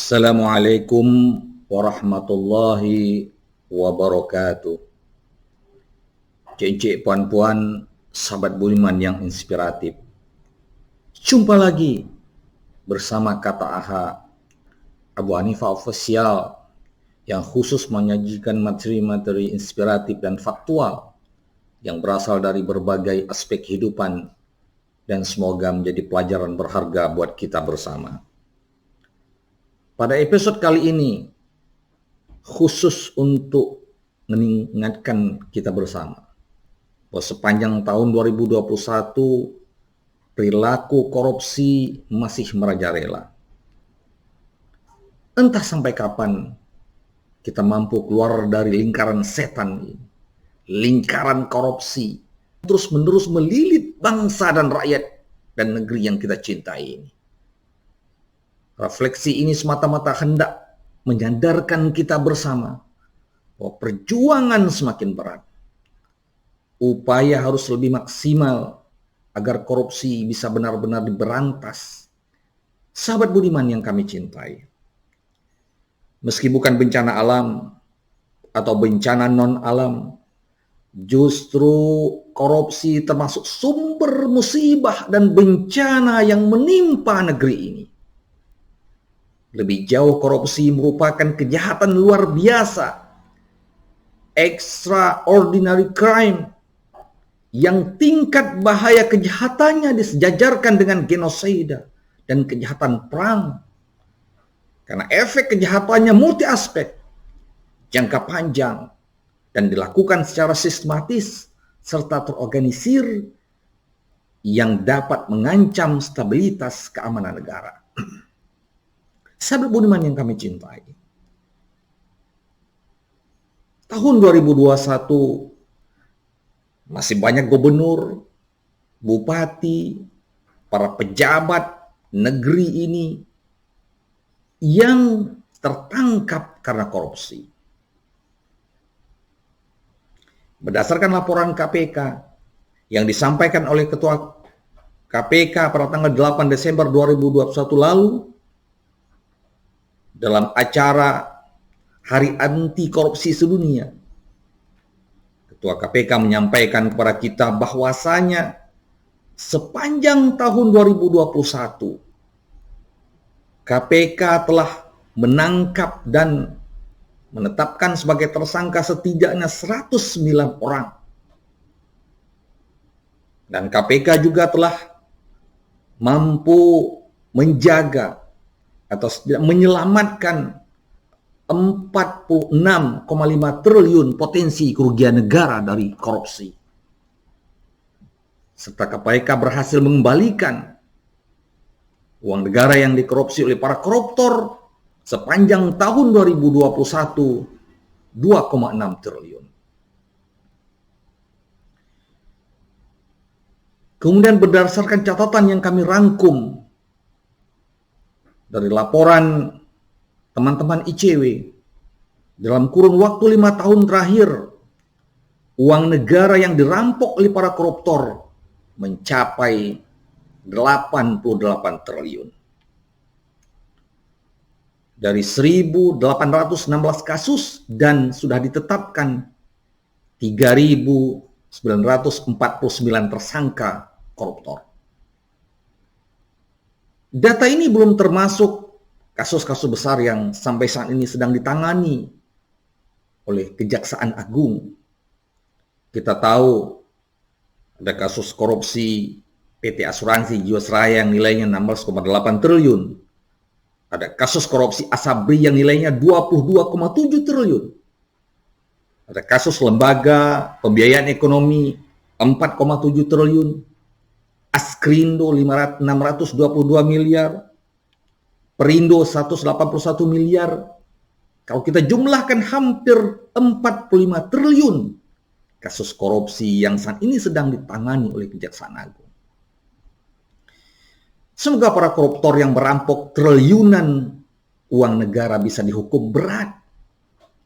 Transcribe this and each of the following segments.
Assalamualaikum warahmatullahi wabarakatuh. Cik-cik, puan-puan, sahabat budiman yang inspiratif. Jumpa lagi bersama Kata Aha, Abu Hanifah Official, yang khusus menyajikan materi-materi inspiratif dan faktual yang berasal dari berbagai aspek kehidupan dan semoga menjadi pelajaran berharga buat kita bersama. Pada episode kali ini, khusus untuk mengingatkan kita bersama bahwa sepanjang tahun 2021, perilaku korupsi masih merajalela. Entah sampai kapan kita mampu keluar dari lingkaran setan ini, lingkaran korupsi, terus-menerus melilit bangsa dan rakyat dan negeri yang kita cintai ini. Refleksi ini semata-mata hendak menyadarkan kita bersama bahwa perjuangan semakin berat. Upaya harus lebih maksimal agar korupsi bisa benar-benar diberantas. Sahabat budiman yang kami cintai, meski bukan bencana alam atau bencana non-alam, justru korupsi termasuk sumber musibah dan bencana yang menimpa negeri ini. Lebih jauh, korupsi merupakan kejahatan luar biasa, extraordinary crime, yang tingkat bahaya kejahatannya disejajarkan dengan genosida dan kejahatan perang. Karena efek kejahatannya multi aspek, jangka panjang, dan dilakukan secara sistematis serta terorganisir yang dapat mengancam stabilitas keamanan negara. Sahabat budiman yang kami cintai, tahun 2021 masih banyak gubernur, bupati, para pejabat negeri ini yang tertangkap karena korupsi. Berdasarkan laporan KPK yang disampaikan oleh Ketua KPK pada tanggal 8 Desember 2021 lalu, dalam acara Hari Anti Korupsi Sedunia, Ketua KPK menyampaikan kepada kita bahwasanya sepanjang tahun 2021, KPK telah menangkap dan menetapkan sebagai tersangka setidaknya 109 orang. Dan KPK juga telah mampu menjaga atau menyelamatkan 46,5 triliun potensi kerugian negara dari korupsi. Serta KPK berhasil mengembalikan uang negara yang dikorupsi oleh para koruptor sepanjang tahun 2021 2,6 triliun. Kemudian berdasarkan catatan yang kami rangkum dari laporan teman-teman ICW, dalam kurun waktu 5 tahun terakhir, uang negara yang dirampok oleh para koruptor mencapai 88 triliun. Dari 1.816 kasus dan sudah ditetapkan 3.949 tersangka koruptor. Data ini belum termasuk kasus-kasus besar yang sampai saat ini sedang ditangani oleh Kejaksaan Agung. Kita tahu ada kasus korupsi PT Asuransi Jiwasraya yang nilainya 16,8 triliun. Ada kasus korupsi Asabri yang nilainya 22,7 triliun. Ada kasus lembaga pembiayaan ekonomi 4,7 triliun. Askrindo 622 miliar. Perindo 181 miliar. Kalau kita jumlahkan hampir 45 triliun kasus korupsi yang saat ini sedang ditangani oleh Kejaksaan Agung. Semoga para koruptor yang merampok triliunan uang negara bisa dihukum berat.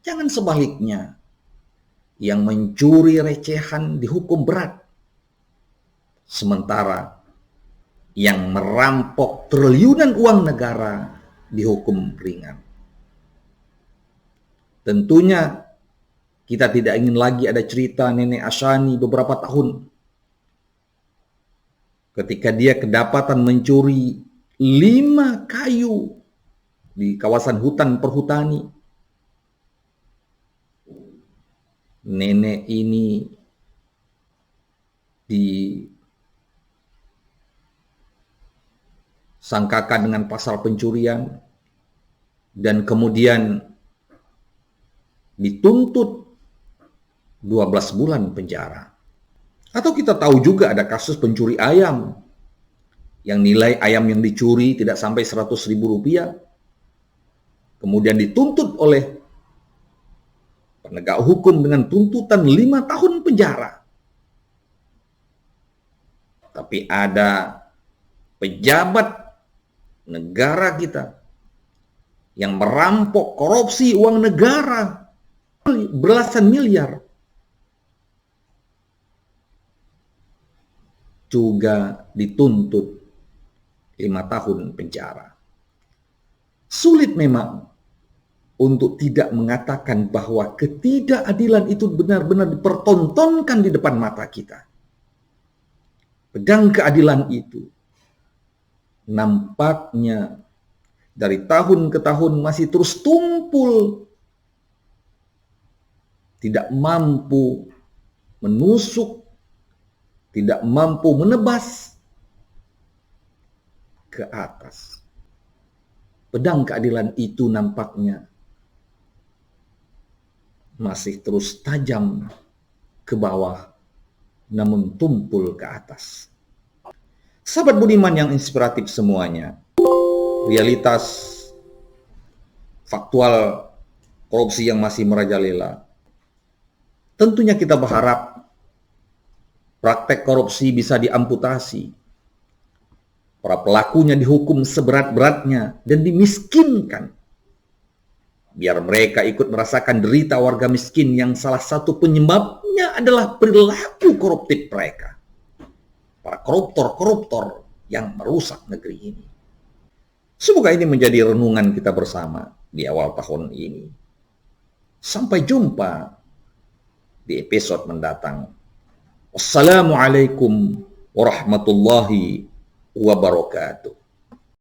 Jangan sebaliknya, yang mencuri recehan dihukum berat. Sementara yang merampok triliunan uang negara dihukum ringan. Tentunya kita tidak ingin lagi ada cerita Nenek Ashani beberapa tahun ketika dia kedapatan mencuri 5 kayu di kawasan hutan perhutani. Nenek ini disangkakan dengan pasal pencurian dan kemudian dituntut 12 bulan penjara. Atau kita tahu juga ada kasus pencuri ayam yang nilai ayam yang dicuri tidak sampai 100.000 rupiah. Kemudian dituntut oleh penegak hukum dengan tuntutan 5 tahun penjara. Tapi ada pejabat negara kita yang merampok korupsi uang negara belasan miliar juga dituntut 5 tahun penjara. Sulit memang untuk tidak mengatakan bahwa ketidakadilan itu benar-benar dipertontonkan di depan mata kita. Pedang keadilan itu nampaknya dari tahun ke tahun masih terus tumpul, tidak mampu menusuk, tidak mampu menebas ke atas. Pedang keadilan itu nampaknya masih terus tajam ke bawah, namun tumpul ke atas. Sahabat budiman yang inspiratif semuanya, realitas faktual korupsi yang masih merajalela. Tentunya kita berharap praktek korupsi bisa diamputasi, para pelakunya dihukum seberat-beratnya dan dimiskinkan, biar mereka ikut merasakan derita warga miskin yang salah satu penyebabnya adalah perilaku koruptif mereka, para koruptor-koruptor yang merusak negeri ini. Semoga ini menjadi renungan kita bersama di awal tahun ini. Sampai jumpa di episode mendatang. Wassalamualaikum warahmatullahi wabarakatuh.